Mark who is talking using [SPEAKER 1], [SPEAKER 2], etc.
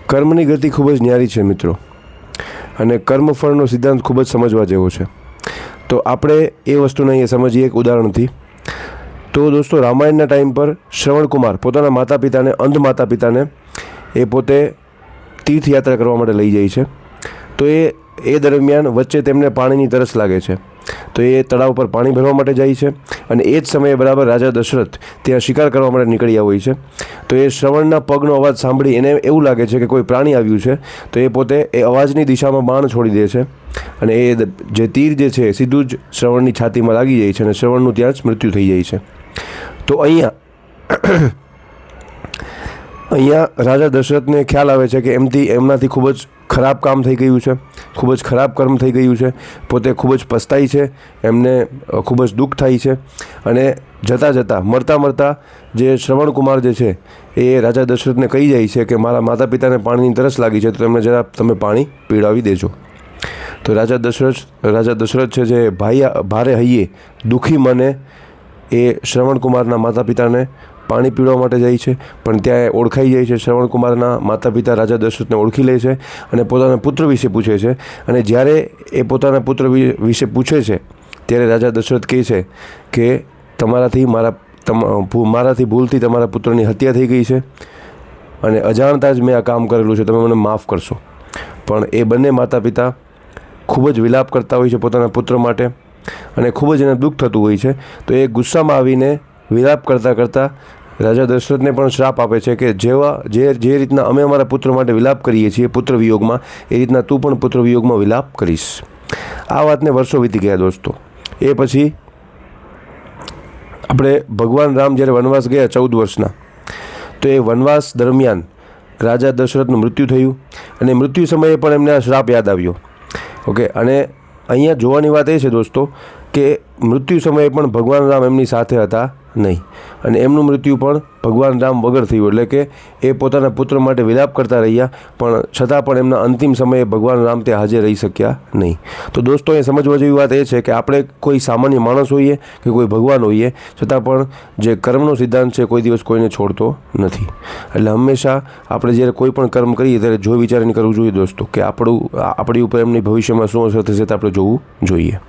[SPEAKER 1] કર્મની ગતિ ખૂબ જ ન્યારી છે મિત્રો, અને કર્મફળનો સિદ્ધાંત ખૂબ જ સમજવા જેવો છે. તો આપણે એ વસ્તુને અહીંયા સમજીએ એક ઉદાહરણથી. તો દોસ્તો, રામાયણના ટાઈમ પર શ્રવણકુમાર પોતાના માતા પિતાને, અંધ માતા પિતાને એ પોતે તીર્થયાત્રા કરવા માટે લઈ જાય છે. તો એ દરમિયાન વચ્ચે તેમને પાણીની તરસ લાગે છે. તો એ તળાવ પર પાણી ભરવા માટે જાય છે, અને એ જ સમયે બરાબર રાજા દશરથ ત્યાં શિકાર કરવા માટે નીકળ્યા હોય છે. તો એ શ્રવણના પગનો અવાજ સાંભળી એને એવું લાગે છે કે કોઈ પ્રાણી આવ્યું છે. તો એ પોતે એ અવાજની દિશામાં બાણ છોડી દે છે, અને એ જે તીર જે છે સીધું જ શ્રવણની છાતીમાં લાગી જાય છે, અને શ્રવણનું ત્યાં જ મૃત્યુ થઈ જાય છે. તો અહીંયા રાજા દશરથને ખ્યાલ આવે છે કે એમનાથી ખૂબ જ ખરાબ કામ થઈ ગયું છે, ખૂબ જ ખરાબ કર્મ થઈ ગયું છે. પોતે ખૂબ જ પસ્તાય છે, એમને ખૂબ જ દુઃખ થાય છે. અને જતાં મરતા જે શ્રવણકુમાર જે છે એ રાજા દશરથને કહી જાય છે કે મારા માતા પિતાને પાણીની તરસ લાગી છે, તો તેમને જરા તમે પાણી પીવડાવી દેજો. તો રાજા દશરથ છે જે ભારે હૈયે દુઃખી મને એ શ્રવણકુમારના માતા પિતાને પાણી પીવડાવવા માટે જાય છે. પણ ત્યાં એ ઓળખાઈ જાય છે. શ્રવણકુમારના માતા પિતા રાજા દશરથને ઓળખી લે છે અને પોતાના પુત્ર વિશે પૂછે છે. અને જ્યારે એ પોતાના પુત્ર વિશે પૂછે છે ત્યારે રાજા દશરથ કહે છે કે મારાથી ભૂલથી તમારા પુત્રની હત્યા થઈ ગઈ છે, અને અજાણતા જ મેં આ કામ કરેલું છે, તમે મને માફ કરશો. પણ એ બંને માતા પિતા ખૂબ જ વિલાપ કરતા હોય છે પોતાના પુત્ર માટે, અને ખૂબ જ એને દુઃખ થતું હોય છે. તો એ ગુસ્સામાં આવીને વિલાપ કરતાં રાજા દશરથને પણ શ્રાપ આપે છે કે જે રીતના અમે અમારા પુત્ર માટે વિલાપ કરીએ છીએ પુત્ર વિયોગમાં, એ રીતના તું પણ પુત્ર વિયોગમાં વિલાપ કરીશ. આ વાતને વર્ષો વીતી ગયા દોસ્તો. એ પછી આપણે ભગવાન રામ જ્યારે વનવાસ ગયા 14 વર્ષના, તો એ વનવાસ દરમિયાન રાજા દશરથનું મૃત્યુ થયું, અને મૃત્યુ સમયે પણ એમને આ શ્રાપ યાદ આવ્યો. ઓકે, અને અહીંયા જોવાની વાત એ છે દોસ્તો કે મૃત્યુ સમયે પણ ભગવાન રામ એમની સાથે હતા નહીં, અને એમનું મૃત્યુ પણ ભગવાન રામ વગર થયું. એટલે કે એ પોતાના પુત્ર માટે વિલાપ કરતા રહ્યા, પણ છતાં પણ એમના અંતિમ સમયે ભગવાન રામ તે હાજર રહી શક્યા નહીં. તો દોસ્તો, એ સમજવા જેવી વાત એ છે કે આપણે કોઈ સામાન્ય માણસ હોઈએ કે કોઈ ભગવાન હોઈએ, છતાં પણ જે કર્મનો સિદ્ધાંત છે કોઈ દિવસ કોઈને છોડતો નથી. એટલે હંમેશા આપણે જ્યારે કોઈ પણ કર્મ કરીએ ત્યારે જોઈ વિચારીને કરવું જોઈએ દોસ્તો, કે આપણી ઉપર એમની ભવિષ્યમાં શું અસર થશે તે આપણે જોવું જોઈએ.